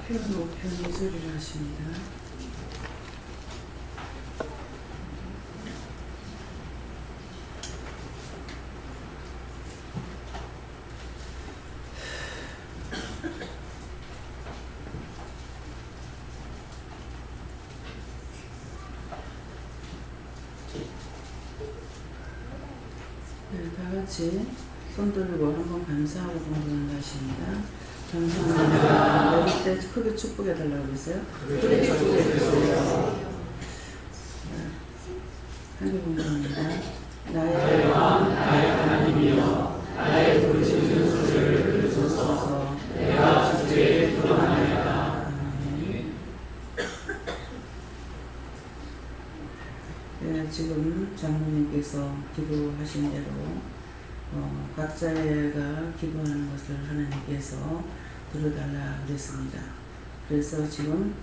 편히 소리를 하십니다. 네, 다 같이 손 들고 한번 감사하고 공부를 하십니다. 감사합니다. 내릴 때 크게 축복해달라고 그러세요? 크게 축복해주세요. 한개 공부합니다. 나의 왕, 나의 하나님이여, 나의 부르짖는 소리를 들으소서. 내가 주께 기도하나이다. 네, 지금 장로님께서 기도하신 대로 각자가 기도하는 것을 하나님께서 들어달라 그랬습니다. 그래서 지금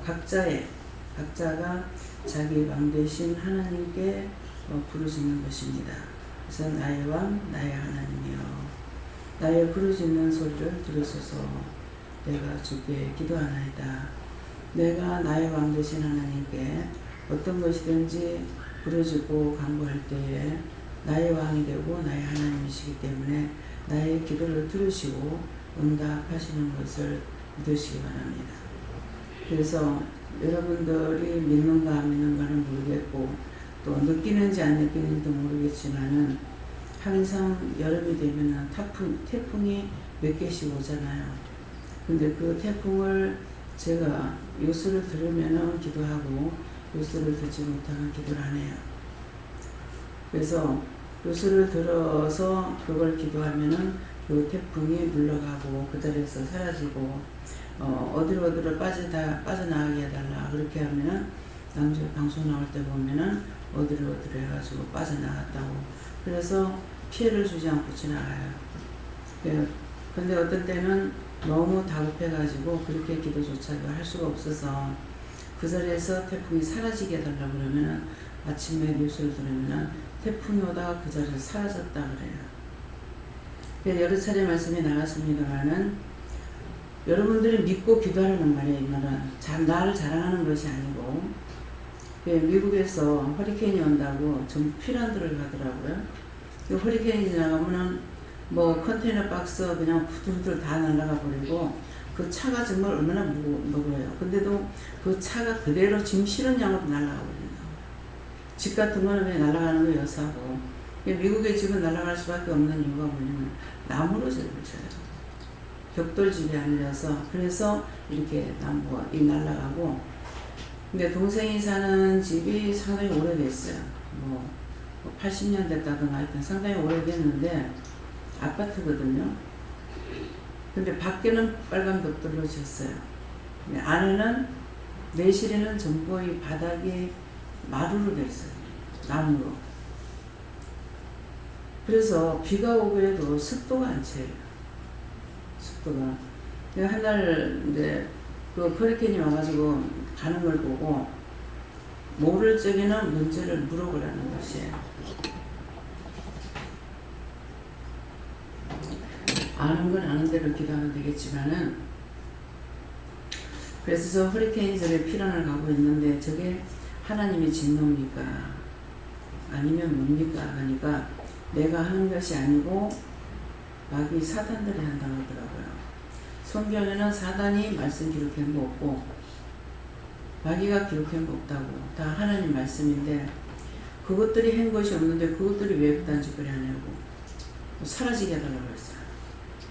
각자가 자기 왕 되신 하나님께 부르짖는 것입니다. 그래서 나의 왕, 나의 하나님이여, 나의 부르짖는 소리를 들으소서. 내가 주께 기도하나이다. 내가 나의 왕 되신 하나님께 어떤 것이든지 부르짖고 간구할 때에 나의 왕이 되고 나의 하나님이시기 때문에 나의 기도를 들으시고 응답하시는 것을 믿으시기 바랍니다. 그래서 여러분들이 믿는가 안 믿는가는 모르겠고 또 느끼는지 안 느끼는지도 모르겠지만은 항상 여름이 되면은 태풍이 몇 개씩 오잖아요. 근데 그 태풍을 제가 요수를 들으면은 기도하고 요수를 듣지 못하면 기도를 안 해요. 그래서 요수를 들어서 그걸 기도하면은 그 태풍이 물러가고 그 자리에서 사라지고 어디로 빠져나가게 해달라 그렇게 하면은 남자 방송 나올 때 보면은 어디로 해가지고 빠져나갔다고. 그래서 피해를 주지 않고 지나가요. 근데 어떤 때는 너무 다급해가지고 그렇게 기도조차도 할 수가 없어서 그 자리에서 태풍이 사라지게 해달라고 그러면은 아침에 뉴스를 들으면은 태풍이 오다가 그 자리에서 사라졌다 그래요. 여러 차례 말씀이 나갔습니다만은 여러분들이 믿고 기도하라는 말이에요. 이 말은 나를 자랑하는 것이 아니고 미국에서 허리케인이 온다고 전부 피란들을 가더라고요. 허리케인이 지나가면은 뭐 컨테이너 박스 그냥 후들후들 다 날아가 버리고 그 차가 정말 얼마나 무거워요. 근데도 그 차가 그대로 짐 실은 양으로 날아가 버린다. 집 같은 거는 왜 날아가는 거 여사고. 미국의 집은 날아갈 수밖에 없는 이유가 뭐냐면 나무로 집을 쳐요. 벽돌집이 아니라서. 그래서 이렇게 나무가 날아가고. 근데 동생이 사는 집이 상당히 오래됐어요. 뭐 80년 됐다든가 하여튼 상당히 오래됐는데 아파트거든요. 근데 밖에는 빨간 벽돌로 지었어요. 안에는 내실에는 전부 이 바닥이 마루로 돼 있어요. 나무로. 그래서 비가 오고 해도 습도가 안 채요. 습도가. 한날 이제 그 허리케인이 와가지고 가는 걸 보고 모를 적에는 문제를 물어보라는 것이에요. 아는 건 아는 대로 기도하면 되겠지만은, 그래서 저 허리케인이 저게 피난을 가고 있는데 저게 하나님이 진노입니까? 아니면 뭡니까? 하니까 내가 하는 것이 아니고 마귀 사단들이 한다고 하더라고요. 성경에는 사단이 말씀 기록한 거 없고 마귀가 기록한 거 없다고. 다 하나님 말씀인데 그것들이 한 것이 없는데 그것들이 왜 그딴 짓거리 하냐고. 사라지게 해달라고 했어요.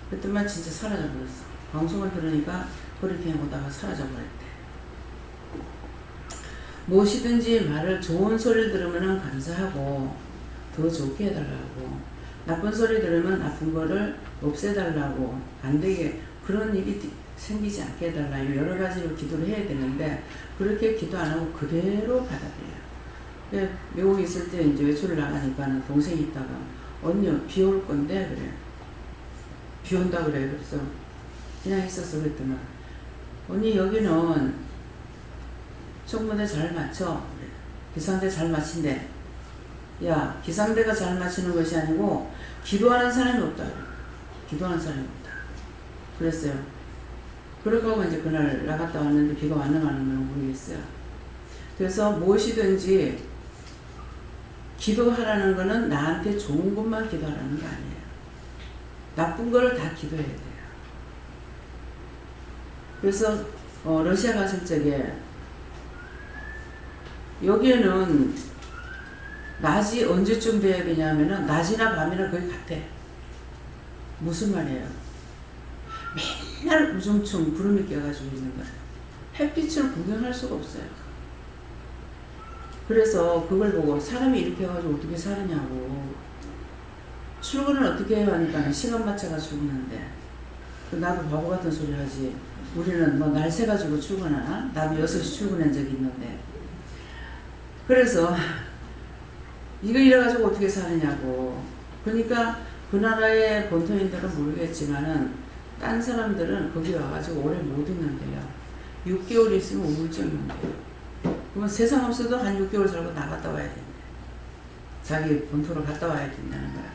그랬더만 진짜 사라져버렸어. 방송을 들으니까 허리케인 오다가 사라져버렸대. 무엇이든지 말을 좋은 소리를 들으면 감사하고 더 좋게 해달라고, 나쁜 소리 들으면 나쁜 거를 없애달라고, 안 되게 그런 일이 생기지 않게 해달라. 여러 가지로 기도를 해야 되는데 그렇게 기도 안 하고 그대로 받아들여요. 미국에 있을 때 이제 외출을 나가니까는 동생이 있다가 언니 비 올 건데 그래. 비 온다 그래. 그래서 그냥 있었어. 그랬더니 언니 여기는 청문회 잘 맞춰. 그래. 기상대 잘 맞힌대. 야, 기상대가 잘 맞히는 것이 아니고 기도하는 사람이 없다. 그래. 기도하는 사람이 없다. 그랬어요. 그렇게 하고 이제 그날 나갔다 왔는데 비가 왔는 안 왔는 모르겠어요. 그래서 무엇이든지 기도하라는 거는 나한테 좋은 것만 기도하라는 거 아니에요. 나쁜 거를 다 기도해야 돼요. 그래서 러시아 갔을 적에 여기에는 낮이 언제쯤 돼야 되냐면은 낮이나 밤이나 거의 같아. 무슨 말이에요? 맨날 우중충 구름이 껴가지고 있는 거예요. 햇빛을 구경할 수가 없어요. 그래서 그걸 보고 사람이 이렇게 해가지고 어떻게 사느냐고. 출근을 어떻게 해요 하니까 시간 맞춰가 출근하는데 나도 바보 같은 소리 하지. 우리는 뭐 날 새가지고 출근하나? 나도 6시 출근한 적이 있는데. 그래서 이거 이래가지고 어떻게 사느냐고. 그러니까 그 나라의 본토인들은 모르겠지만은 딴 사람들은 거기 와가지고 오래 못 있는데요. 6개월 있으면 우울증이 온대요. 그러면 세상 없어도 한 6개월 살고 나갔다 와야 된대. 자기 본토로 갔다 와야 된다는 거야.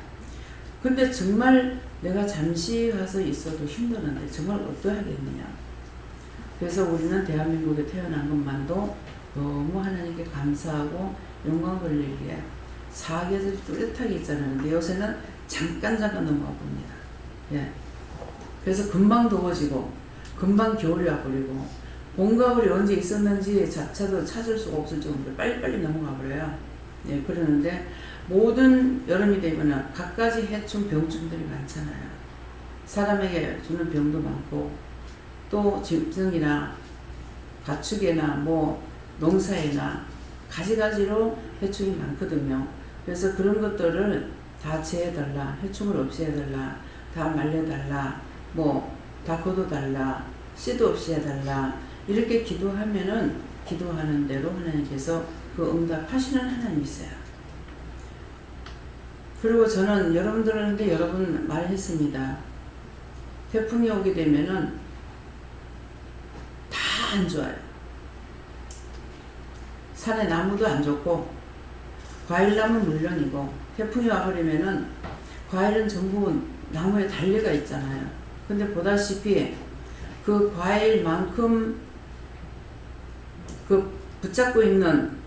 근데 정말 내가 잠시 가서 있어도 힘드는데 정말 어떠하겠느냐. 그래서 우리는 대한민국에 태어난 것만도 너무 하나님께 감사하고 영광 돌리기에 사계절이 뚜렷하게 있잖아요. 근데 요새는 잠깐 넘어가 봅니다. 예. 그래서 금방 더워지고 금방 겨울이 와버리고 봄과 가을이 언제 있었는지 자체도 찾을 수가 없을 정도로 빨리빨리 넘어가 버려요. 예, 그러는데 모든 여름이 되면 갖가지 해충, 병충들이 많잖아요. 사람에게 주는 병도 많고 또 짐승이나 가축이나 뭐 농사에나 가지가지로 해충이 많거든요. 그래서 그런 것들을 다 제해달라, 해충을 없애달라, 다 말려달라, 뭐 다 걷어달라, 씨도 없이 해달라 이렇게 기도하면은 기도하는 대로 하나님께서 그 응답하시는 하나님이세요. 그리고 저는 여러분들한테 여러 번 말했습니다. 태풍이 오게 되면은 다 안 좋아요. 산에 나무도 안 좋고 과일나무는 물론이고 태풍이 와버리면은 과일은 전부 나무에 달려가 있잖아요. 근데 보다시피 그 과일만큼 그 붙잡고 있는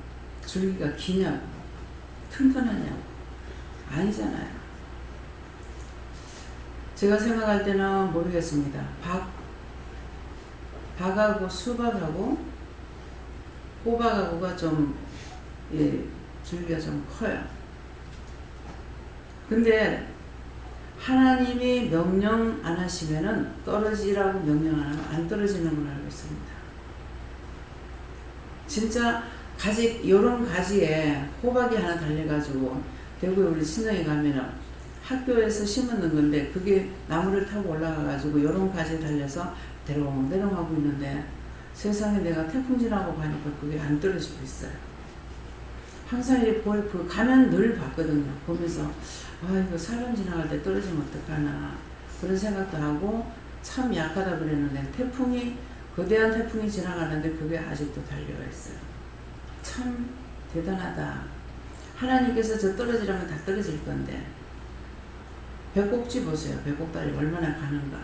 줄기가 기냐고 튼튼하냐고 아니잖아요. 제가 생각할 때는 모르겠습니다. 박하고 수박하고 호박하고가 좀 줄기가 좀 커요. 근데 하나님이 명령 안 하시면은 떨어지라고 명령 안 하면 안 떨어지는 걸 알고 있습니다. 진짜 가지, 요런 가지에 호박이 하나 달려가지고 대구에 우리 친정에 가면은 학교에서 심었는 건데 그게 나무를 타고 올라가가지고 요런 가지에 달려서 대롱대롱 하고 있는데 세상에 내가 태풍 지나고 가니까 그게 안 떨어지고 있어요. 항상 이렇게 가면 늘 봤거든요. 보면서 이거 사람 지나갈 때 떨어지면 어떡하나 그런 생각도 하고 참 약하다 그랬는데 거대한 태풍이 지나가는데 그게 아직도 달려가 있어요. 참 대단하다. 하나님께서 저 떨어지라면 다 떨어질 건데 배꼽지 보세요. 배꼽다리 얼마나 가는가.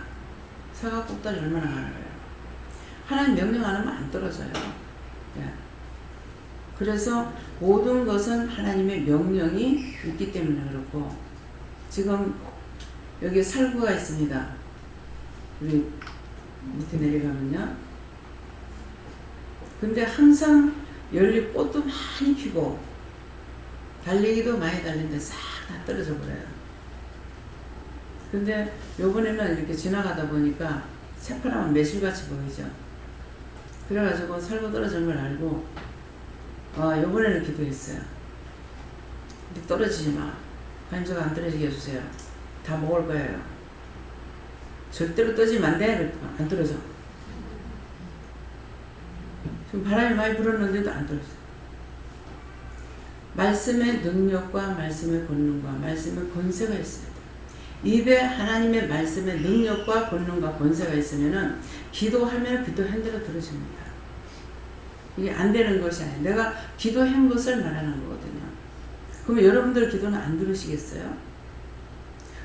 사각꼭다리 얼마나 가는가요. 하나님 명령 안 하면 안 떨어져요. 예. 그래서 모든 것은 하나님의 명령이 있기 때문에 그렇고 지금 여기 살구가 있습니다. 우리 밑에 내려가면요. 근데 항상 열리 꽃도 많이 피고 달리기도 많이 달리는데 싹 다 떨어져 버려요. 근데 요번에는 이렇게 지나가다 보니까 새파랗면 매실같이 보이죠. 그래가지고 살구 떨어진 걸 알고 요번에는 기도했어요. 근데 떨어지지 마. 하나님 저가 안 떨어지게 해주세요. 다 먹을 거예요. 절대로 떨어지면 안 돼. 안 떨어져. 지금 바람이 많이 불었는데도 안 떨어져. 말씀의 능력과 말씀의 권능과 말씀의 권세가 있습니다. 입에 하나님의 말씀의 능력과 권능과 권세가 있으면은 기도하면 기도한 대로 들어집니다. 이게 안 되는 것이 아니에요. 내가 기도한 것을 말하는 거거든요. 그러면 여러분들 기도는 안 들으시겠어요?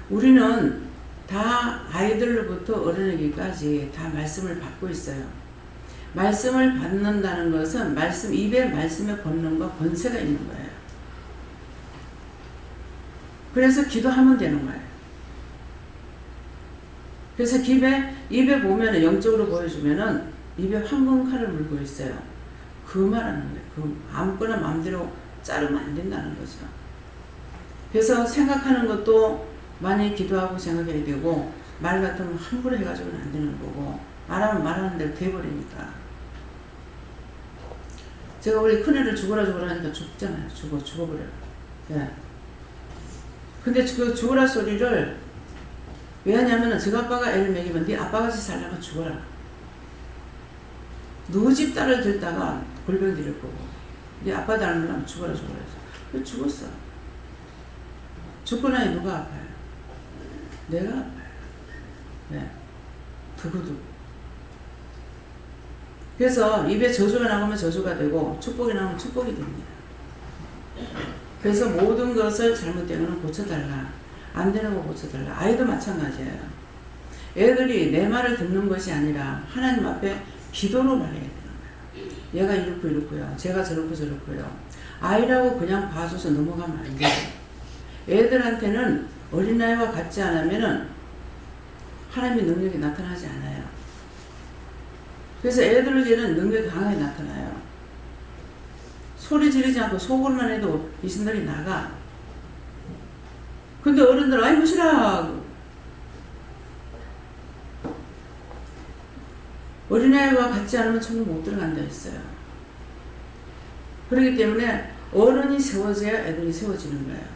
우리는 다 아이들로부터 어른에게까지 다 말씀을 받고 있어요. 말씀을 받는다는 것은 입에 말씀에 권능과 권세가 있는 거예요. 그래서 기도하면 되는 거예요. 그래서 입에 보면은 영적으로 보여주면은 입에 황금칼을 물고 있어요. 그 말하는 거예요. 아무거나 마음대로 자르면 안 된다는 거죠. 그래서 생각하는 것도 많이 기도하고 생각해야 되고, 말 같으면 함부로 해가지고는 안 되는 거고, 말하면 말하는 대로 돼버리니까. 제가 우리 큰애를 죽어라 하니까 죽잖아요. 죽어버려요. 예. 근데 그 죽어라 소리를 왜 하냐면은 저 아빠가 애를 먹이면 네 아빠같이 살려면 죽어라. 누구 집 딸을 들다가 골병 들일 거고, 네 아빠 닮으려면 죽어라 해서. 그래서 죽었어. 죽고 나니 누가 아파요? 내가 아파요. 네. 두고두고. 그래서 입에 저주가 나오면 저주가 되고 축복이 나오면 축복이 됩니다. 그래서 모든 것을 잘못된 거는 고쳐달라. 안 되는 거 고쳐달라. 아이도 마찬가지예요. 애들이 내 말을 듣는 것이 아니라 하나님 앞에 기도로 말해야 되는 거예요. 얘가 이렇고요. 제가 저렇고요. 아이라고 그냥 봐줘서 넘어가면 안 돼요. 애들한테는 어린아이와 같지 않으면은 하나님의 능력이 나타나지 않아요. 그래서 애들에게는 능력이 강하게 나타나요. 소리 지르지 않고 속으로만 해도 귀신들이 나가. 근데 어른들은 아이 무시라. 어린아이와 같지 않으면 천국 못 들어간다 했어요. 그렇기 때문에 어른이 세워져야 애들이 세워지는 거예요.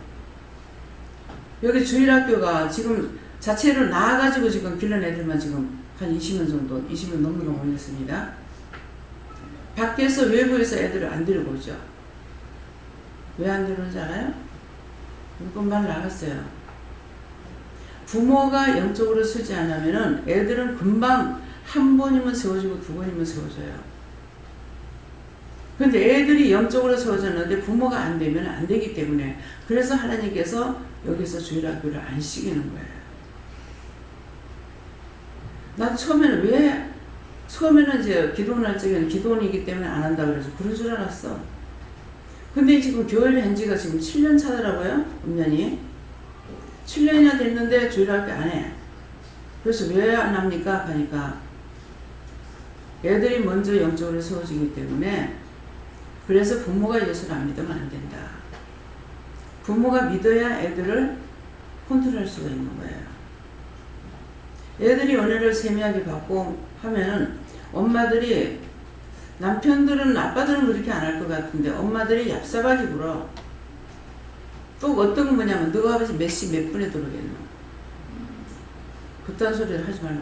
여기 주일학교가 지금 자체로 나와가지고 지금 길른 애들만 지금 한 20명 정도, 20명 넘는 거 모였습니다. 밖에서 외부에서 애들을 안 데리고 오죠. 왜 안 데리는지 알아요? 물건만 나갔어요. 부모가 영적으로 서지 않으면은 애들은 금방 한 번이면 세워지고 두 번이면 세워져요. 근데 애들이 영적으로 세워졌는데 부모가 안 되면 안 되기 때문에, 그래서 하나님께서 여기서 주일학교를 안 시키는 거예요. 나 처음에는 이제 기도할 적에는 기도원이기 때문에 안 한다고 그래서 그런 줄 알았어. 근데 지금 교회를 한 지가 지금 7년 차더라고요. 음년이 7년이나 됐는데 주일학교 안 해. 그래서 왜 안 합니까? 하니까 애들이 먼저 영적으로 세워지기 때문에, 그래서 부모가 예수를 안 믿으면 안 된다. 부모가 믿어야 애들을 컨트롤할 수가 있는 거예요. 애들이 은혜를 세미하게 받고 하면은 엄마들이, 남편들은 아빠들은 그렇게 안 할 것 같은데 엄마들이 얍삽하게 굴어. 또 어떤 건 뭐냐면 너가 아버지 몇 시 몇 분에 들어오겠노. 그딴 소리를 하지 말라.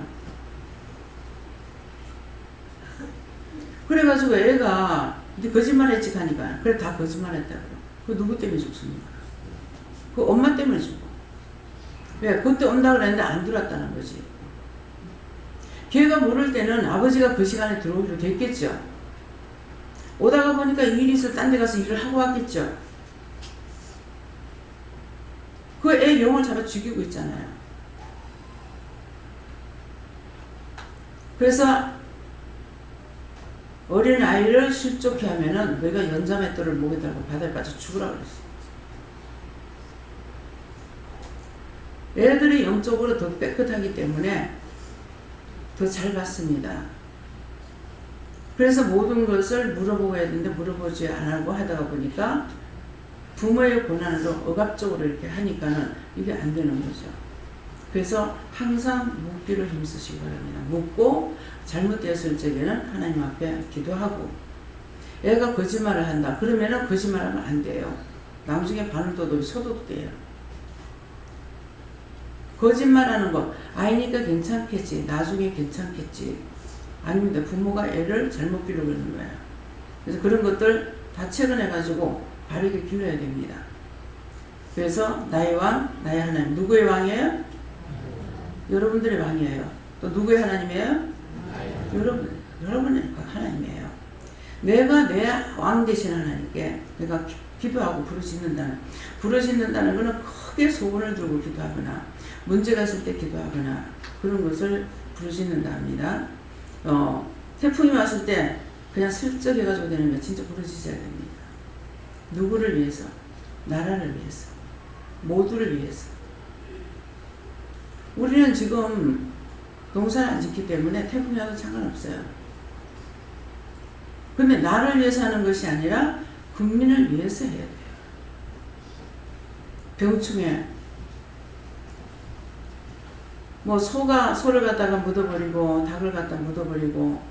그래가지고 애가 이제 거짓말 했지 하니까, 그래 다 거짓말 했다고. 그 누구 때문에 죽습니까? 그 엄마 때문에 죽어. 왜? 그때 온다고 그랬는데 안 들어왔다는 거지. 걔가 모를 때는 아버지가 그 시간에 들어오기로 됐겠죠. 오다가 보니까 일이 있어 딴 데 가서 일을 하고 왔겠죠. 그 애 영을 잡아 죽이고 있잖아요. 그래서 어린 아이를 실족해 하면은 내가 연자맷돌을 목에 달고 바다에 빠져 죽으라 그랬어. 애들이 영적으로 더 깨끗하기 때문에 더 잘 받습니다. 그래서 모든 것을 물어보고 해야 되는데 물어보지 않고 하다가 보니까 부모의 권한으로 억압적으로 이렇게 하니까는 이게 안 되는 거죠. 그래서 항상 묻기를 힘쓰시기 바랍니다. 묻고 잘못되었을 적에는 하나님 앞에 기도하고, 애가 거짓말을 한다. 그러면은 거짓말하면 안 돼요. 나중에 바늘도도 서도 돼요. 거짓말하는 거, 아이니까 괜찮겠지, 나중에 괜찮겠지. 아닙니다. 부모가 애를 잘못 기르고 있는 거예요. 그래서 그런 것들 다 체크해가지고 바르게 길러야 됩니다. 그래서 나의 왕, 나의 하나님. 누구의 왕이에요? 여러분들의 왕이에요. 또 누구의 하나님이에요? 여러분의 하나님이에요. 내가 내 왕 되신 하나님께 내가 기도하고 부르짖는다는. 부르짖는다는 것은 크게 소원을 들고 기도하거나 문제가 있을 때 기도하거나 그런 것을 부르짖는다 합니다. 태풍이 왔을 때 그냥 슬쩍 해가지고 되는 거 진짜 부르짖어야 됩니다. 누구를 위해서? 나라를 위해서. 모두를 위해서. 우리는 지금 농사를 안 짓기 때문에 태풍이 와도 상관없어요. 근데 나를 위해서 하는 것이 아니라 국민을 위해서 해야 돼요. 병충해. 뭐 소를 갖다가 묻어버리고 닭을 갖다 묻어버리고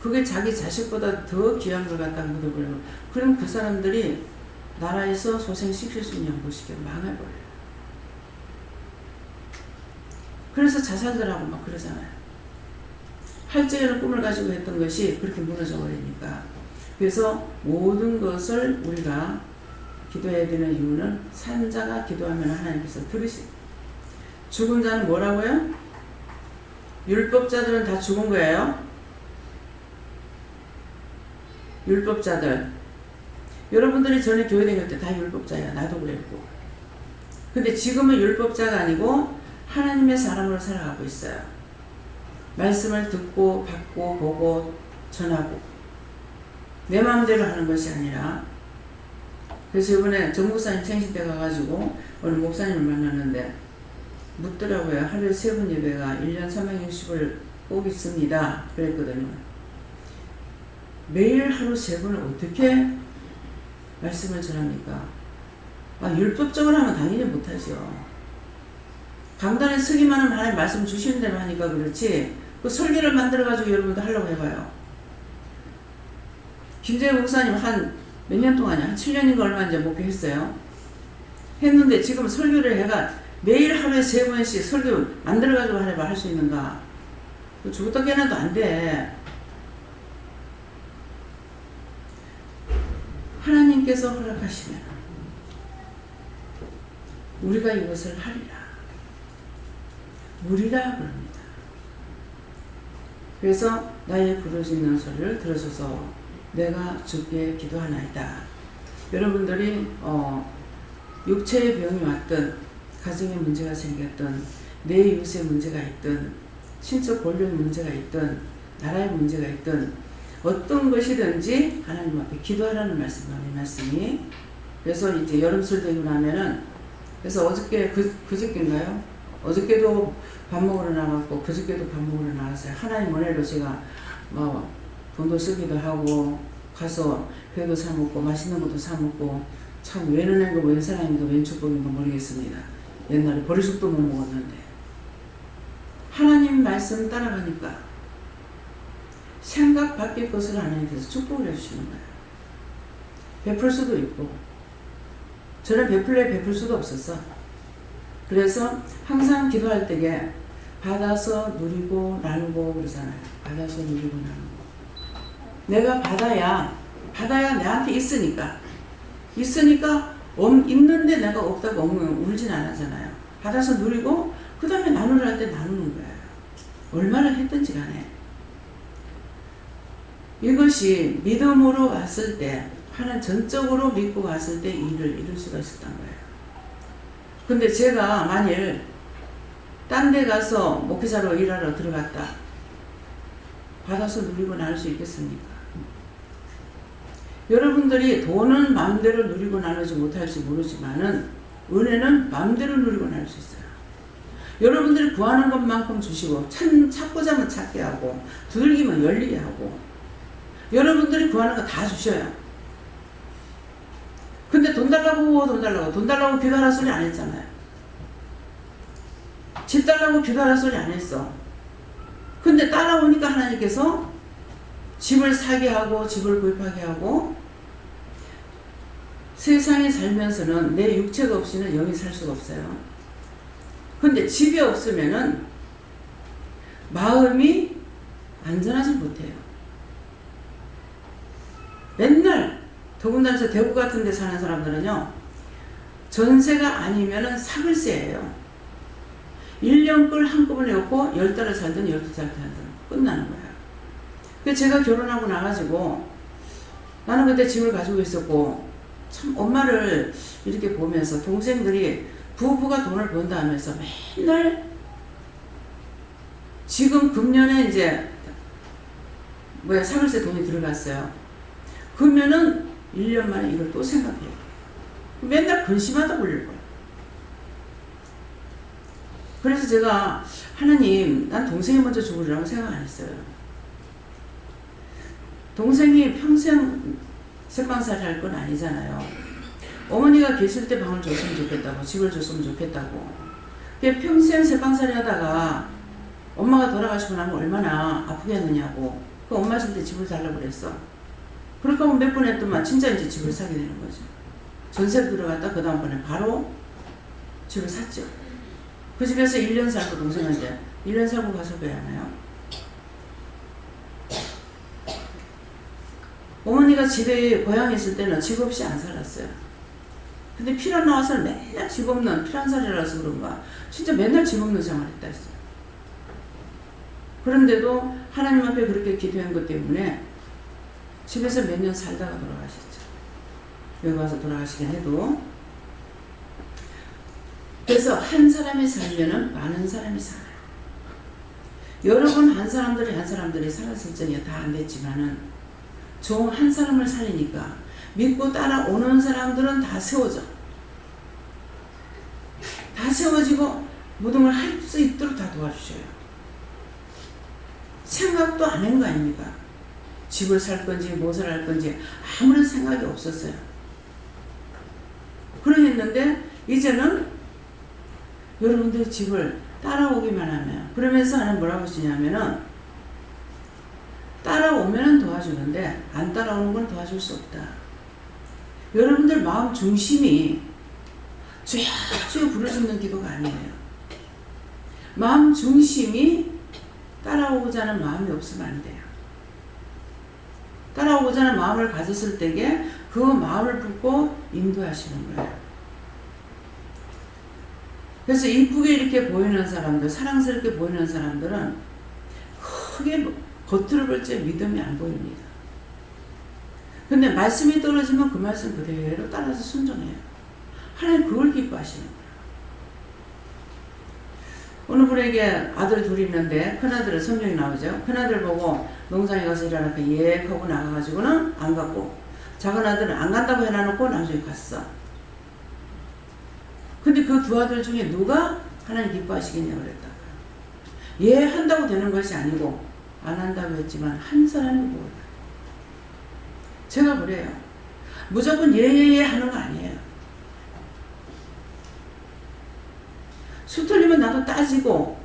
그게 자기 자식보다 더 귀한 걸 갖다가 묻어버리고 그럼 그 사람들이 나라에서 소생시킬 수 있는 곳이게 망해버려요. 그래서 자살들 하고 막 그러잖아요. 할지에는 꿈을 가지고 했던 것이 그렇게 무너져 버리니까. 그래서 모든 것을 우리가 기도해야 되는 이유는 산자가 기도하면 하나님께서 들으시. 죽은 자는 뭐라고요? 율법자들은 다 죽은 거예요. 율법자들. 여러분들이 전에 교회 다닐 때 다 율법자예요. 나도 그랬고. 근데 지금은 율법자가 아니고 하나님의 사람으로 살아가고 있어요. 말씀을 듣고 받고 보고 전하고 내 마음대로 하는 것이 아니라. 그래서 이번에 정 목사님 생신때 가가지고 오늘 목사님을 만났는데 묻더라고요. 하루에 3번 예배가 1년 360을 꼭 있습니다. 그랬거든요. 매일 하루 3번을 어떻게 말씀을 전합니까? 율법적으로 하면 당연히 못하죠. 강단에 서기만 하면 하나님 말씀 주시는 대로 하니까 그렇지 그 설계를 만들어가지고 여러분도 하려고 해봐요. 김재현 목사님 한 몇 년 동안이야? 한 7년인가 얼마인지 목회했어요. 했는데 지금 설교를 해가 매일 하루에 3번씩 설교 만들어가지고 하려고 할 수 있는가? 죽었다 깨어나도 안 돼. 하나님께서 허락하시면 우리가 이것을 하리라. 무리라 그럽니다. 그래서 나의 부르짖는 소리를 들으소서 내가 주께 기도하나이다. 여러분들이 육체의 병이 왔든 가정에 문제가 생겼든 내 이웃에 문제가 있든 신적 권력의 문제가 있든 나라의 문제가 있든 어떤 것이든지 하나님 앞에 기도하라는 말씀이. 그래서 이제 여름설 되고 나면은 그래서 어저께 그저께인가요? 어저께도 밥 먹으러 나갔고 그저께도 밥 먹으러 나갔어요. 하나님 은혜로 제가 돈도 쓰기도 하고 가서 회도 사 먹고 맛있는 것도 사 먹고 참 웬은행가 웬 사람인가 웬 축복인가 모르겠습니다. 옛날에 버리숙도 못 먹었는데 하나님 말씀 따라가니까 생각 밖의 것을 하나님께서 축복을 해주시는 거예요. 베풀 수도 있고 저는 베풀 수도 없었어. 그래서 항상 기도할 때에 받아서 누리고 나누고 그러잖아요. 받아서 누리고 나누고. 내가 받아야 내한테 있으니까 있는데 내가 없다고 울진 않았잖아요. 받아서 누리고 그 다음에 나누려 할 때 나누는 거예요. 얼마나 했든지 간에. 이것이 믿음으로 왔을 때 하나님 전적으로 믿고 왔을 때 일을 이룰 수가 있었던 거예요. 근데 제가 만일 딴 데 가서 목회자로 일하러 들어갔다. 받아서 누리고 나눌 수 있겠습니까? 여러분들이 돈은 마음대로 누리고 나누지 못할지 모르지만은 은혜는 마음대로 누리고 나눌 수 있어요. 여러분들이 구하는 것만큼 주시고 찾고자 하면 찾게 하고 두들기면 열리게 하고 여러분들이 구하는 거 다 주셔요. 근데 돈 달라고 기도하라 소리 안 했잖아요. 집 달라고 기도하라 소리 안 했어. 근데 따라오니까 하나님께서 집을 사게 하고 집을 구입하게 하고 세상에 살면서는 내 육체가 없이는 영이 살 수가 없어요. 근데 집이 없으면은 마음이 안전하지 못해요. 맨날 더군다나 대구 같은 데 사는 사람들은요 전세가 아니면은 사글세예요. 1년 걸 한꺼번에 넣고 10달을 살든 12달 살든 끝나는 거예요. 그래서 제가 결혼하고 나가지고 나는 그때 집을 가지고 있었고 참 엄마를 이렇게 보면서 동생들이 부부가 돈을 번다 하면서 맨날 지금 금년에 이제 사글세 돈이 들어갔어요. 그러면은 1년 만에 이걸 또 생각해요. 맨날 근심하다 걸릴 거예요. 그래서 제가 하나님, 난 동생이 먼저 죽으리라고 생각 안 했어요. 동생이 평생 새빵살이 할 건 아니잖아요. 어머니가 계실 때 방을 줬으면 좋겠다고, 집을 줬으면 좋겠다고. 평생 새빵살이 하다가 엄마가 돌아가시고 나면 얼마나 아프겠느냐고. 그 엄마 줄 때 집을 달라고 그랬어. 그렇게 하고 몇 번 했더만 진짜 이제 집을 사게 되는 거죠. 전세 들어갔다 그 다음번에 바로 집을 샀죠. 그 집에서 1년 살고 동생한테 1년 살고 가서 왜 하나요? 어머니가 집에 고향에 있을 때는 집 없이 안 살았어요. 근데 피란 나와서 맨날 집 없는 피란살이라서 그런가 진짜 맨날 집 없는 생활했다 했어요. 그런데도 하나님 앞에 그렇게 기도한 것 때문에 집에서 몇 년 살다가 돌아가셨죠. 여기 와서 돌아가시긴 해도. 그래서 한 사람이 살면은 많은 사람이 살아요. 여러분 한 사람들이 살았을 적에 다 안 됐지만은 종 한 사람을 살리니까 믿고 따라오는 사람들은 다 세워져. 다 세워지고 모든 걸 할 수 있도록 다 도와주셔요. 생각도 안 한 거 아닙니까? 집을 살 건지 무엇을 할 건지 아무런 생각이 없었어요. 그러했는데 이제는 여러분들 집을 따라오기만 하면, 그러면서 하나님 뭐라고 하시냐면은 따라오면은 도와주는데 안 따라오는 건 도와줄 수 없다. 여러분들 마음 중심이 주여 주여 부르짖는 기도가 아니에요. 마음 중심이 따라오고자 하는 마음이 없으면 안 돼요. 따라오고자 하는 마음을 가졌을 때에 그 마음을 품고 인도하시는 거예요. 그래서 이쁘게 이렇게 보이는 사람들, 사랑스럽게 보이는 사람들은 크게 겉으로 볼 때 믿음이 안 보입니다. 근데 말씀이 떨어지면 그 말씀 그대로 따라서 순종해요. 하나님 그걸 기뻐하시는 거예요. 어느 분에게 아들 둘이 있는데 큰아들은 성경이 나오죠. 큰아들 보고 농장에 가서 일하니까 예 하고 나가가지고는 안 갔고, 작은 아들은 안 간다고 해놔놓고 나중에 갔어. 근데 그 두 아들 중에 누가 하나님 기뻐하시겠냐고 그랬다. 예 한다고 되는 것이 아니고 안 한다고 했지만 한 사람이 뭐예요? 제가 그래요. 무조건 예예예 하는 거 아니에요. 수 틀리면 나도 따지고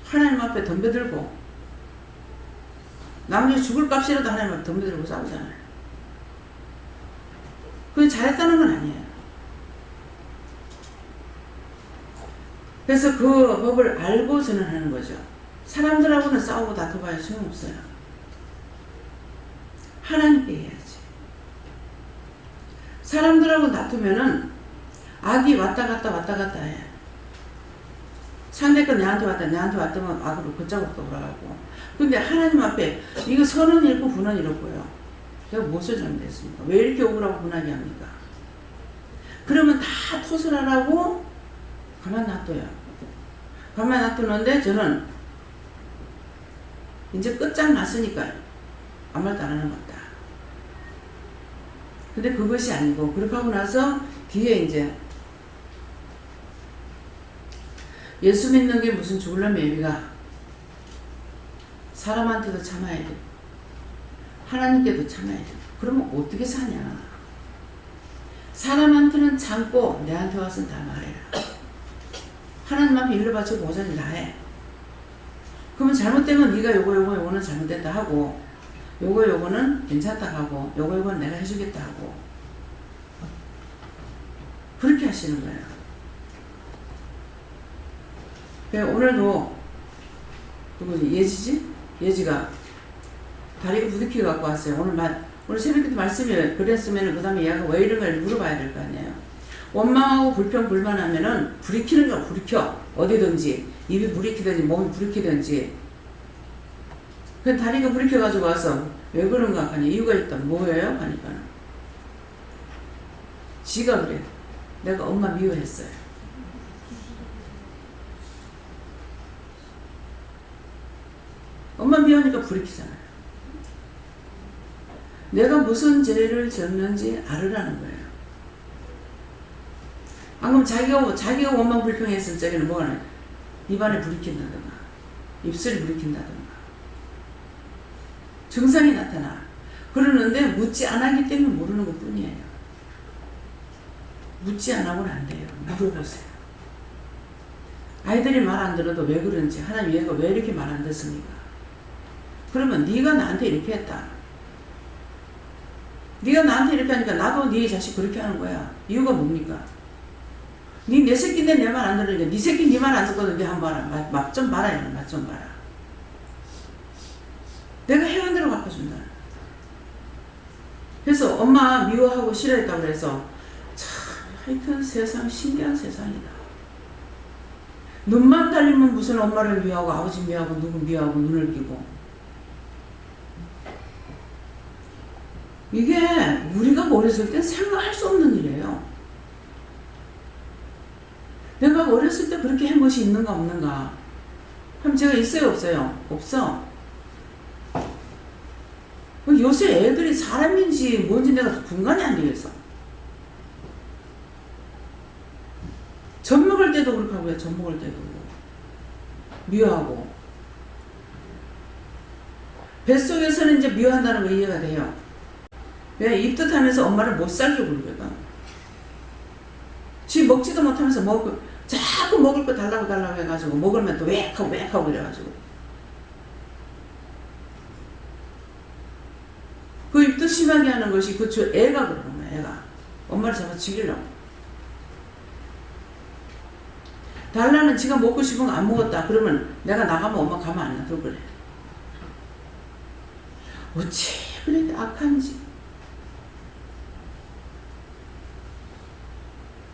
하나님 앞에 덤벼들고, 나중에 죽을 값이라도 하나님 앞에 덤벼들고 싸우잖아요. 그게 잘했다는 건 아니에요. 그래서 그 법을 알고 저는 하는 거죠. 사람들하고는 싸우고 다퉈봐야 소용없어요. 하나님께 해야지. 사람들하고 다투면은 악이 왔다 갔다 해. 상대가 내한테 왔다면 악으로 걷잡고 돌아가고. 근데 하나님 앞에 이거 선은 잃고 분은 잃었고요. 내가 무엇을 잘못했습니까? 왜 이렇게 억울하고 분하게 합니까? 그러면 다 토설하라고 가만 놔둬요. 가만 놔두는데 저는 이제 끝장났으니까 아무 말도 안 하는 것 같다. 근데 그것이 아니고, 그렇게 하고 나서 뒤에 이제 예수 믿는 게 무슨 죽을라면 예비가, 사람한테도 참아야 돼. 하나님께도 참아야 돼. 그러면 어떻게 사냐. 사람한테는 참고 내한테 와서는 다 말해라. 하나님 앞에 일러 바치고 모자를 다 해. 그러면 잘못되면 네가 요거는 잘못됐다 하고, 요거는 괜찮다 하고, 요거는 내가 해주겠다 하고, 그렇게 하시는 거예요. 오늘도 누구지? 예지지? 예지가 다리가 부득이게 갖고 왔어요. 오늘 새벽에도 말씀이 그랬으면 그 다음에 얘가 왜 이런 걸 물어봐야 될 거 아니에요. 원망하고 불평불만하면은 불이 켜는 거 불이 켜. 어디든지 입이 불이 켜든지 몸이 불이 켜든지. 그 다리가 불이 켜가지고 와서 왜 그런가 하니 이유가 있다. 뭐예요? 하니까 지가 그래. 내가 엄마 미워했어요. 엄마 미워하니까 불이 켜잖아요. 내가 무슨 죄를 졌는지 알으라는 거예요. 방금 자기가 원망 불평했을 적에는 뭐가 나요? 입안에 불이 킨다든가 입술이 불이 킨다든가 증상이 나타나. 그러는데 묻지 않았기 때문에 모르는 것 뿐이에요. 묻지 않으면 안 돼요. 물어보세요. 아이들이 말 안 들어도 왜 그런지, 하나님 얘가 왜 이렇게 말 안 듣습니까? 그러면 네가 나한테 이렇게 했다. 네가 나한테 이렇게 하니까 나도 네 자식 그렇게 하는 거야. 이유가 뭡니까? 네 새끼인데 내 말 안 들으니까 네 새끼 네 말 안 듣거든. 네 한번 봐라. 맛 좀 봐라. 맛 좀 봐라. 내가 해온 대로 바꿔준다. 그래서 엄마 미워하고 싫어했다고 그래서 참 하여튼 세상 신기한 세상이다. 눈만 달리면 무슨 엄마를 미워하고 아버지 미워하고 누구 미워하고 눈을 끼고. 이게 우리가 어렸을 땐 생각할 수 없는 일이에요. 내가 어렸을 때 그렇게 한 것이 있는가 없는가? 그럼 제가 있어요 없어요? 없어. 요새 애들이 사람인지 뭔지 내가 분간이 안 되겠어. 젖 먹을 때도 그렇게 하고요. 젖 먹을 때도 미워하고. 뱃속에서는 이제 미워한다는 거 이해가 돼요. 왜? 입덧하면서 엄마를 못 살게 굴거든. 지 먹지도 못하면서 자꾸 먹을 거 달라고 해가지고 먹으면 또 웩하고 이래가지고 그 입덧 심하게 하는 것이 애가 그러는 거야. 애가 엄마를 잡아 죽이려고. 달라는 지가 먹고 싶은 거 안 먹었다 그러면 내가 나가면 엄마 가만 안 놔둘 그래. 어찌 그래 악한지.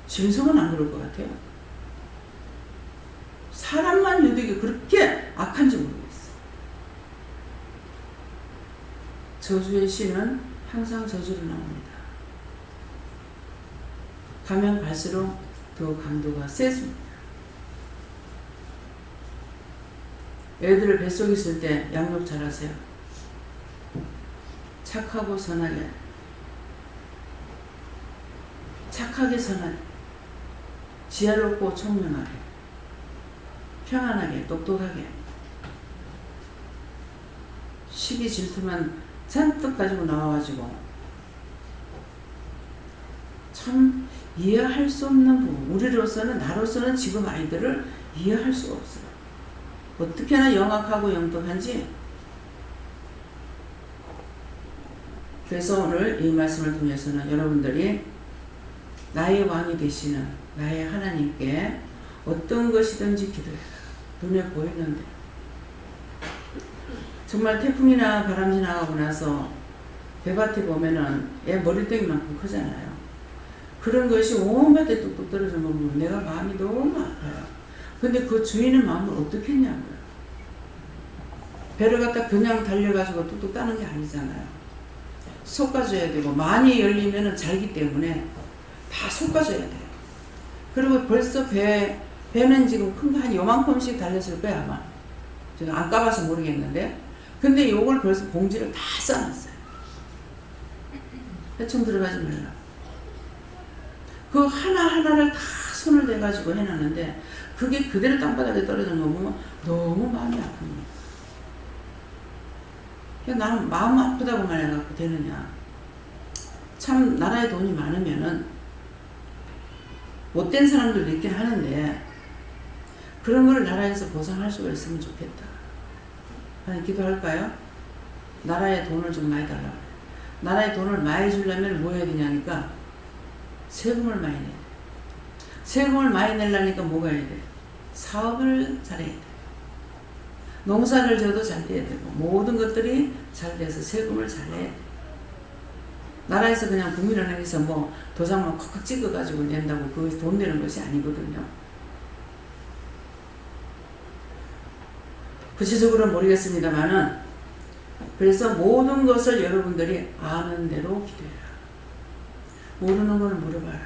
짐승은 안 그럴 것 같아요. 사람만 유독이 그렇게 악한지 모르겠어. 저주의 씨는 항상 저주로 나옵니다. 가면 갈수록 더 강도가 세집니다. 애들을 뱃속에 있을 때 양육 잘하세요. 착하고 선하게. 착하게 선하게. 지혜롭고 총명하게. 평안하게 똑똑하게. 시기 질투만 잔뜩 가지고 나와가지고 참 이해할 수 없는 부분. 우리로서는 나로서는 지금 아이들을 이해할 수가 없어요. 어떻게나 영악하고 영특한지. 그래서 오늘 이 말씀을 통해서는 여러분들이 나의 왕이 되시는 나의 하나님께 어떤 것이든지 기도해라. 눈에 보이는데. 정말 태풍이나 바람 지나가고 나서 배밭에 보면은 애 머리덩이만큼 크잖아요. 그런 것이 온갖 데 뚝뚝 떨어져 보면 내가 마음이 너무 아파요. 근데 그 주인은 마음을 어떻게 했냐고요. 배를 갖다 그냥 달려가지고 뚝뚝 따는 게 아니잖아요. 솎아줘야 되고 많이 열리면은 잘기 때문에 다 솎아줘야 돼요. 그리고 벌써 배는 지금 큰 거 한 요만큼씩 달렸을 거야 아마. 제가 안 까봐서 모르겠는데. 근데 요걸 벌써 봉지를 다 싸놨어요. 해충 들어가지 말라. 그 하나하나를 다 손을 대가지고 해놨는데 그게 그대로 땅바닥에 떨어진 거 보면 너무 마음이 아픕니다. 나는 마음 아프다고만 해갖고 되느냐. 참 나라에 돈이 많으면은 못된 사람들도 있긴 하는데 그런 걸 나라에서 보상할 수가 있으면 좋겠다. 하나님 기도할까요? 나라에 돈을 좀 많이 달라고. 나라에 돈을 많이 주려면 뭐 해야 되냐니까 세금을 많이 내야 돼. 세금을 많이 내려니까 뭐가 해야 돼? 사업을 잘해야 돼. 농사를 져도 잘 돼야 되고 모든 것들이 잘 돼서 세금을 잘 내야 돼. 나라에서 그냥 국민은행에서 뭐 도장만 콕콕 찍어가지고 낸다고 그 돈 내는 것이 아니거든요. 구체적으로는 모르겠습니다만은 그래서 모든 것을 여러분들이 아는 대로 기도해라. 모르는 거는 물어봐라.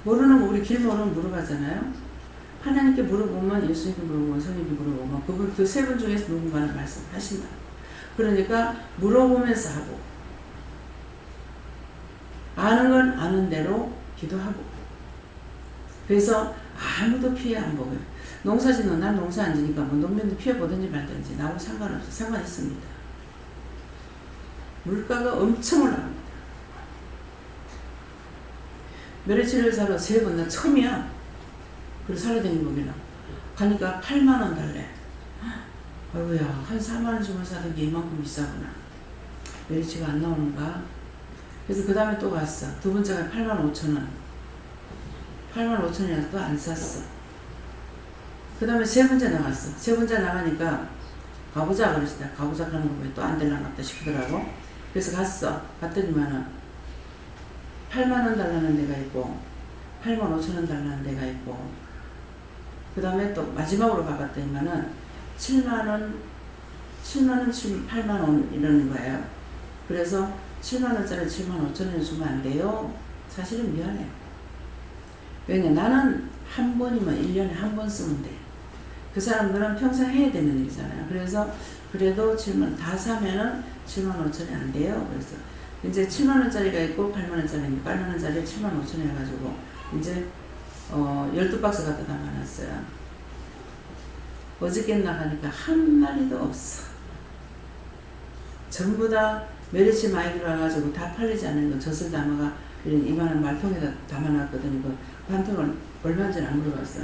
모르는 거 우리 길 모르면 물어봐잖아요. 하나님께 물어보면, 예수님께 물어보면, 성령께 물어보면 그 세 분 중에서 누군가는 말씀하신다. 그러니까 물어보면서 하고, 아는 건 아는 대로 기도하고. 그래서 아무도 피해 안 보고요. 농사 짓는 난 농사 안 지니까 뭐 농민들 피해 보든지 말든지 나하고 상관없어. 상관 있습니다. 물가가 엄청 올라갑니다. 메리치를 사러 3번, 나 처음이야. 그리고 살아다니는 거기는. 가니까 8만원 달래. 아이고야, 한 4만원 주고 사던 게 이만큼 비싸구나. 메리치가 안 나오는가? 그래서 그 다음에 또 갔어. 두 번째가 85,000원. 85,000원이라서 또 안 샀어. 그 다음에 세 번째 나갔어. 세 번째 나가니까 가보자 그러시다. 가보자 하는 거 보니 또 안 될라나 보다 싶더라고. 그래서 갔어. 갔더니만은 8만원 달라는 데가 있고 85,000원 달라는 데가 있고, 그 다음에 또 마지막으로 가봤더니만은 7만원, 8만원 이러는 거예요. 그래서 7만원짜리 75,000원 주면 안 돼요. 사실은 미안해. 왜냐, 나는 한 번이면 1년에 한 번 쓰면 돼. 그 사람들은 평생 해야 되는 일이잖아요. 그래서 그래도 다 사면은 75,000원이 안 돼요. 그래서 이제 7만원짜리가 있고 8만원짜리, 8만원짜리 75,000원 해가지고 이제 12박스 갖다 담아놨어요. 어저께 나가니까 한 마리도 없어. 전부 다 메리치 많이 들어와가지고 다 팔리지 않는 거 젖을 담아가 이런 이만한 말통에다 담아놨거든요. 그 반통을 얼마인지 안 물어봤어.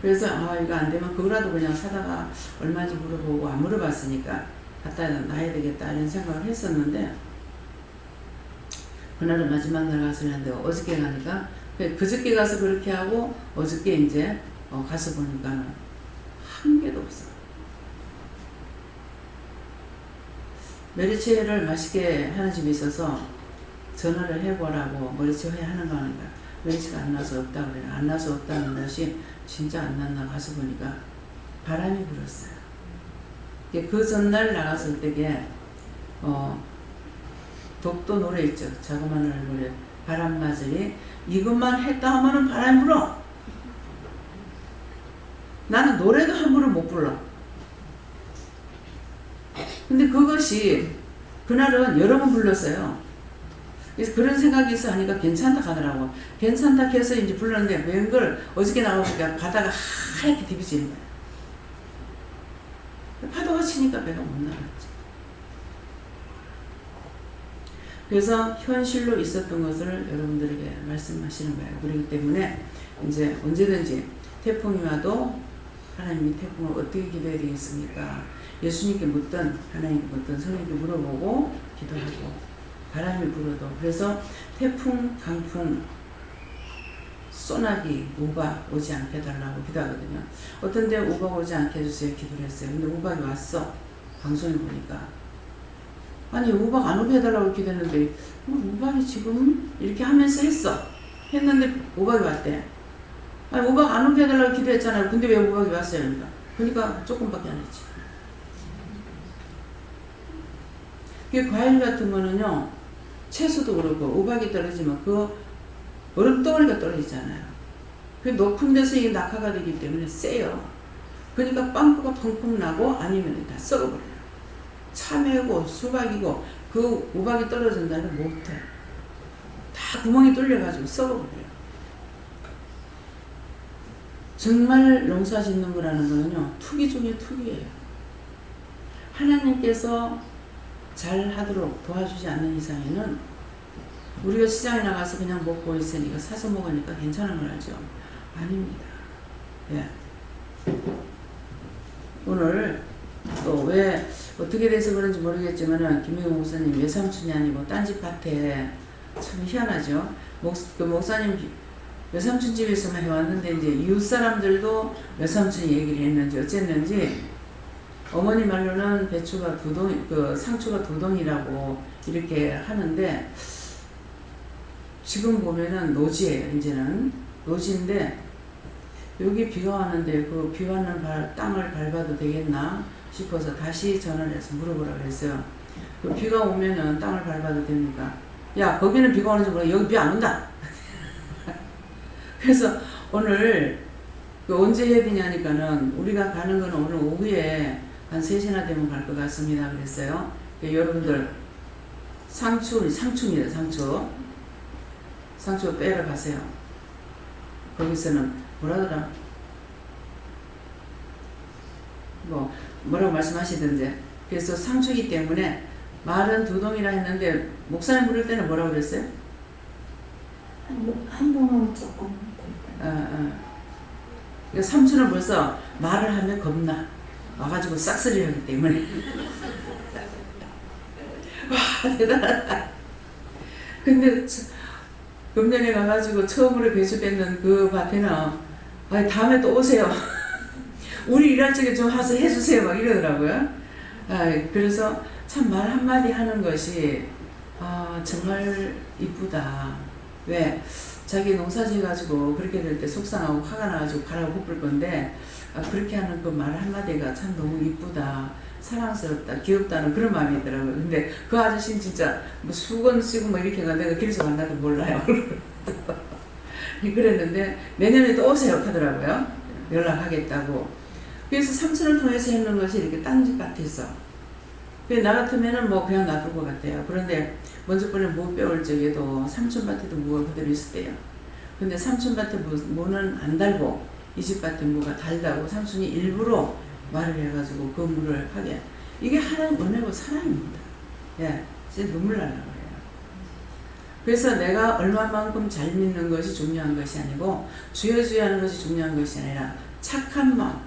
그래서 이거 안 되면 그거라도 그냥 사다가 얼마인지 물어보고, 안 물어봤으니까 갖다 놔야 되겠다 이런 생각을 했었는데, 그날은 마지막 날 가서 했는데 어저께 가니까, 그저께 가서 그렇게 하고 어저께 이제 가서 보니까 한 개도 없어. 메리치를 맛있게 하는 집이 있어서 전화를 해보라고, 메리치 회 하는 거 하는가. 메리치가 안 나서 없다고 그래요. 안 나서 없다는 듯이 진짜 안 났나 가서 보니까 바람이 불었어요. 그 전날 나갔을 때게 독도 노래 있죠. 자그마한 얼굴에 바람맞으리. 이것만 했다 하면은 바람이 불어. 나는 노래도 함부로 못 불러. 근데 그것이 그날은 여러 번 불렀어요. 그래서 그런 생각이 있어 하니까 괜찮다 하더라고. 괜찮다 해서 이제 불렀는데 웬걸 어저께 나가보니까 바다가 하얗게 뒤비지는 거야. 파도가 치니까 배가 못 나갔지. 그래서 현실로 있었던 것을 여러분들에게 말씀하시는 거예요. 그렇기 때문에 이제 언제든지 태풍이 와도 하나님이 태풍을 어떻게 기도해야 되겠습니까? 예수님께 묻든 하나님께 묻든 성령께 물어보고 기도하고, 바람이 불어도. 그래서 태풍, 강풍, 소나기, 우박 오지 않게 해달라고 기도하거든요. 어떤 데 우박 오지 않게 해주세요 기도를 했어요. 근데 우박이 왔어. 방송에 보니까. 아니 우박 안 오게 해달라고 기도했는데 우박이 지금 이렇게 하면서 했는데 우박이 왔대. 아니 우박 안 오게 해달라고 기도했잖아요. 근데 왜 우박이 왔어요? 그러니까 조금밖에 안 했지. 그 과일 같은 거는요, 채소도 그렇고 우박이 떨어지면 그 얼음덩어리가 떨어지잖아요. 그 높은 데서 이게 낙하가 되기 때문에 세요. 그러니까 빵꾸가 펑펑 나고 아니면 다 썩어버려요. 참외고 수박이고 그 우박이 떨어진다면 못해. 다 구멍이 뚫려가지고 썩어버려요. 정말 농사 짓는 거라는 거는요, 투기 중에 투기예요. 하나님께서 잘 하도록 도와주지 않는 이상에는 우리가 시장에 나가서 그냥 먹고 있으니까 사서 먹으니까 괜찮은 걸 알죠? 아닙니다. 예. 오늘 또 왜 어떻게 돼서 그런지 모르겠지만 김영호 목사님 외삼촌이 아니고 딴집 밭에 참 희한하죠. 그 목사님 외삼촌 집에서만 해왔는데 이제 이웃 사람들도 외삼촌이 얘기를 했는지 어쨌는지 어머니 말로는 배추가 상추가 2동이라고 이렇게 하는데, 지금 보면은 노지예요. 이제는 노지인데 여기 비가 왔는데 그 비 왔는 땅을 밟아도 되겠나 싶어서 다시 전화를 해서 물어보라고 했어요. 그 비가 오면은 땅을 밟아도 됩니까? 야, 거기는 비가 오는지 몰라. 여기 비 안 온다. 그래서 오늘 언제 해야 되냐니까는 우리가 가는 거는 오늘 오후에 한 3시나 되면 갈 것 같습니다. 그랬어요. 여러분들 상추입니다. 상추 빼러 가세요. 거기서는 뭐라더라? 뭐라고 말씀하시던데. 그래서 상추이기 때문에 말은 두동이라 했는데 목사님 부를 때는 뭐라고 그랬어요? 한 동은 조금. 그러니까 삼촌은 벌써 말을 하면 겁나 와가지고 싹쓸이 하기 때문에 와 대단하다. 근데 금년에 가가지고 처음으로 배수 뱉는 그 밭에는 아니 다음에 또 오세요. 우리 일할 적에 좀 와서 해주세요 막 이러더라고요. 그래서 참 말 한마디 하는 것이 정말 이쁘다. 왜? 자기 농사지 가지고 그렇게 될 때 속상하고 화가 나가지고 가라고 호쁠 건데 그렇게 하는 그 말 한마디가 참 너무 이쁘다, 사랑스럽다, 귀엽다는 그런 마음이 있더라고요. 근데 그 아저씨는 진짜 뭐 수건 쓰고 뭐 이렇게 가 내가 길에서 만나도 몰라요. 그랬는데 내년에 또 오세요 하더라고요. 연락하겠다고. 그래서 삼촌을 통해서 했는 것이 이렇게 딴집 같았어. 나 같으면은 뭐 그냥 놔둘 것 같아요. 그런데 먼저 번에 무 빼올 적에도 삼촌밭에도 무가 그대로 있을 때요. 근데 삼촌밭에 무는 안 달고 이 집 밭에 무가 달다고 삼촌이 일부러 말을 해가지고 그 무를 하게. 이게 하나님 은혜고 사랑입니다. 예, 진짜 눈물 나려고 해요. 그래서 내가 얼마만큼 잘 믿는 것이 중요한 것이 아니고 주여 주여 하는 것이 중요한 것이 아니라 착한 마음,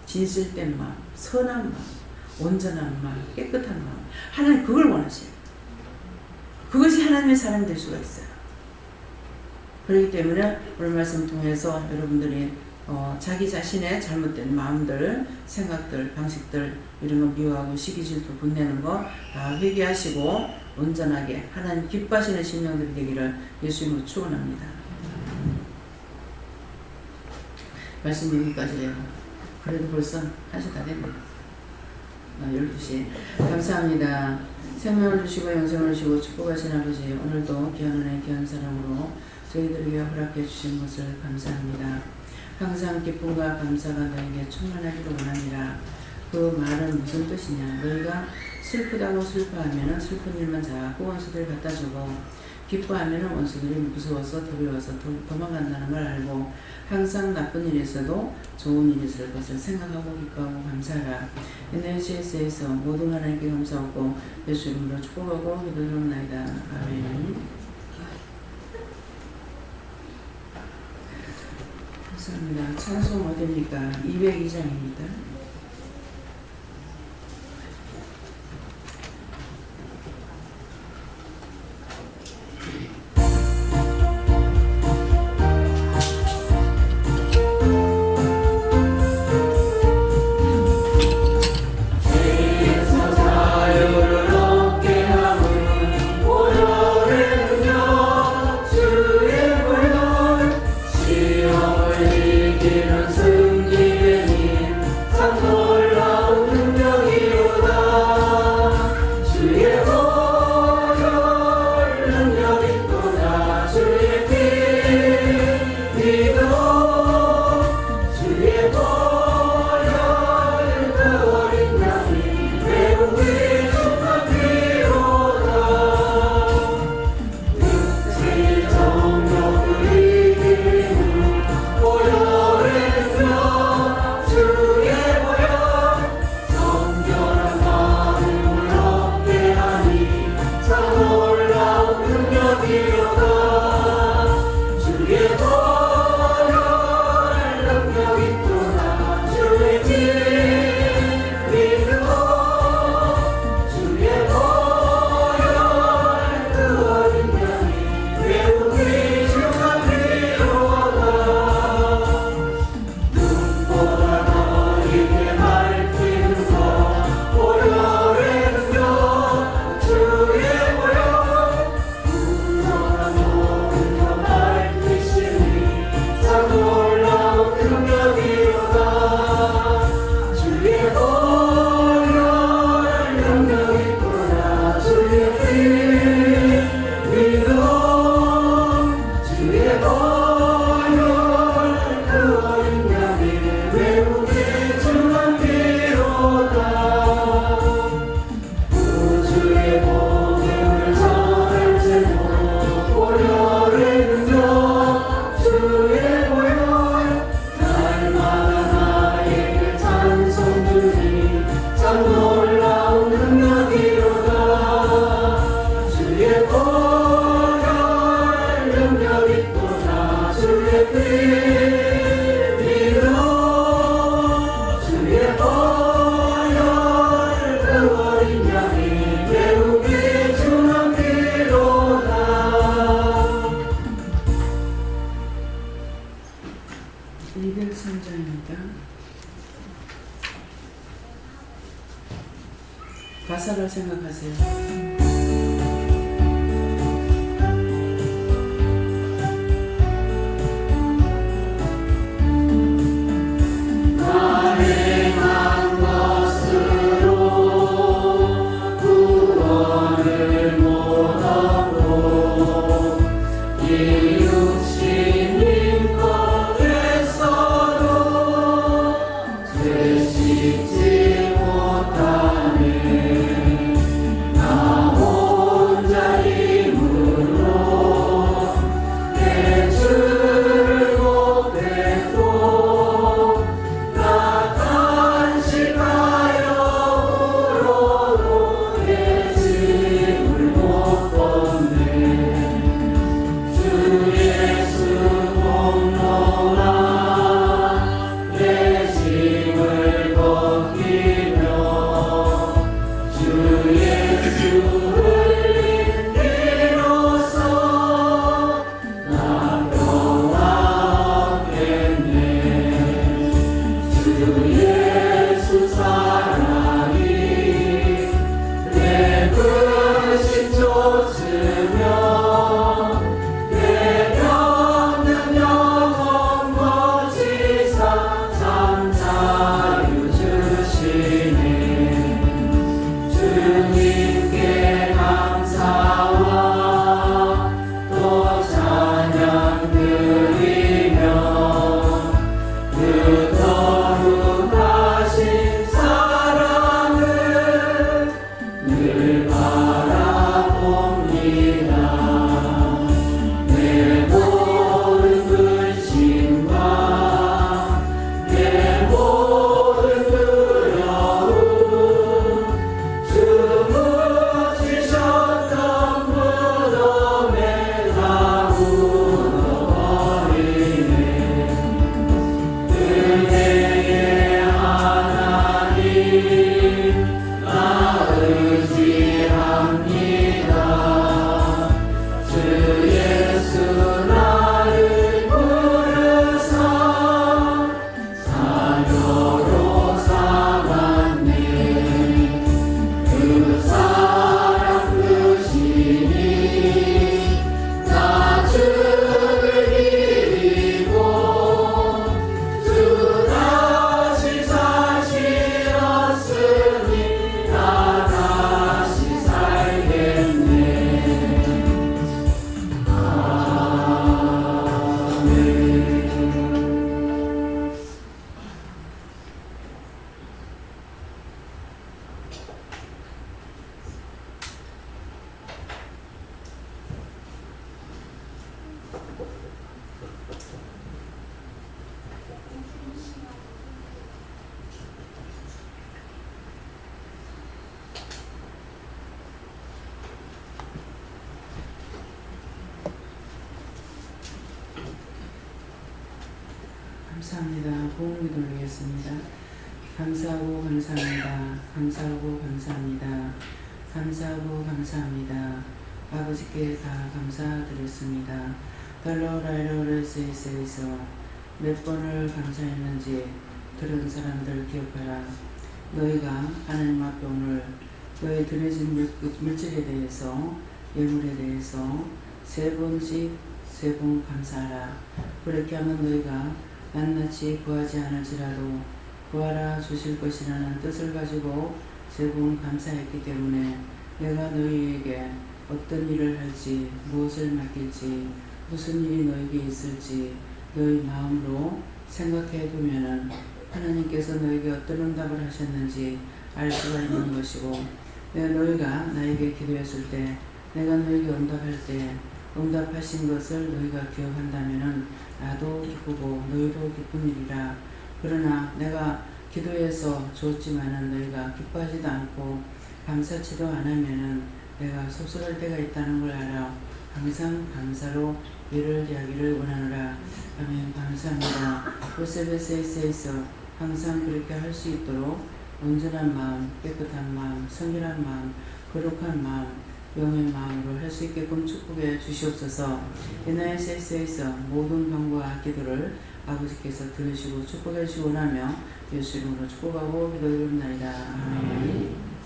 진실된 마음, 선한 마음, 온전한 마음, 깨끗한 마음. 하나님 그걸 원하셔요. 그것이 하나님의 사람이 될 수가 있어요. 그렇기 때문에 오늘 말씀 통해서 여러분들이 자기 자신의 잘못된 마음들, 생각들, 방식들 이런 거 미워하고 시기 질투 분내는 거 다 회개하시고 온전하게 하나님 기뻐하시는 심령들이 되기를 예수님으로 축원합니다. 말씀 여기까지예요. 그래도 벌써 1시 다 됐네요. 12시. 감사합니다. 생명을 주시고 영생을 주시고 축복하신 아버지, 오늘도 귀한 은혜 귀한 사랑으로 저희들에게 허락해 주신 것을 감사합니다. 항상 기쁨과 감사가 너에게 충만하기를 원합니다. 그 말은 무슨 뜻이냐? 너희가 슬프다고 슬퍼하면 슬픈 일만 자꾸 원수들 갖다 주고 기뻐하면 원수들이 무서워서 두려워서 도망간다는 걸 알고 항상 나쁜 일이 있어도 좋은 일이 있을 것을 생각하고 기뻐하고 감사하라. NCS에서 모든 하나님께 감사하고 예수 이름으로 축복하고 기도드립니다. 아멘. 감사합니다. 찬송 어디입니까? 202장입니다. 승리의 힘 가사를 생각하세요. 감사합니다. 고음이 돌리겠습니다. 감사하고 감사합니다. 감사하고 감사합니다. 감사하고 감사합니다. 아버지께 다 감사드렸습니다. 달로라이로레스에서 몇 번을 감사했는지 들은 사람들 기억하라. 너희가 하나님 앞에 오늘 너희 드려진 물질에 대해서 예물에 대해서 세 번 감사하라. 그렇게 하면 너희가 낱낱이 구하지 않을지라도 구하라 주실 것이라는 뜻을 가지고 세 번 감사했기 때문에 내가 너희에게 어떤 일을 할지 무엇을 맡길지 무슨 일이 너에게 있을지 너희 마음으로 생각해 두면은 하나님께서 너에게 어떤 응답을 하셨는지 알 수가 있는 것이고, 내가 너희가 나에게 기도했을 때 내가 너에게 응답할 때 응답하신 것을 너희가 기억한다면은 나도 기쁘고 너희도 기쁜 일이라. 그러나 내가 기도해서 줬지만은 너희가 기뻐하지도 않고 감사치도 않으면은 내가 섭섭할 때가 있다는 걸 알아. 항상 감사로 일을 이야기를 원하노라. 감사합니다. 요셉에서 항상 그렇게 할 수 있도록 온전한 마음, 깨끗한 마음, 성실한 마음, 거룩한 마음, 영의 마음으로 할 수 있게끔 축복해 주시옵소서. NISS에서 모든 간구와 기도를 아버지께서 들으시고 축복해 주시고 나며 예수 이름으로 축복하고 기도드립니다. 아멘.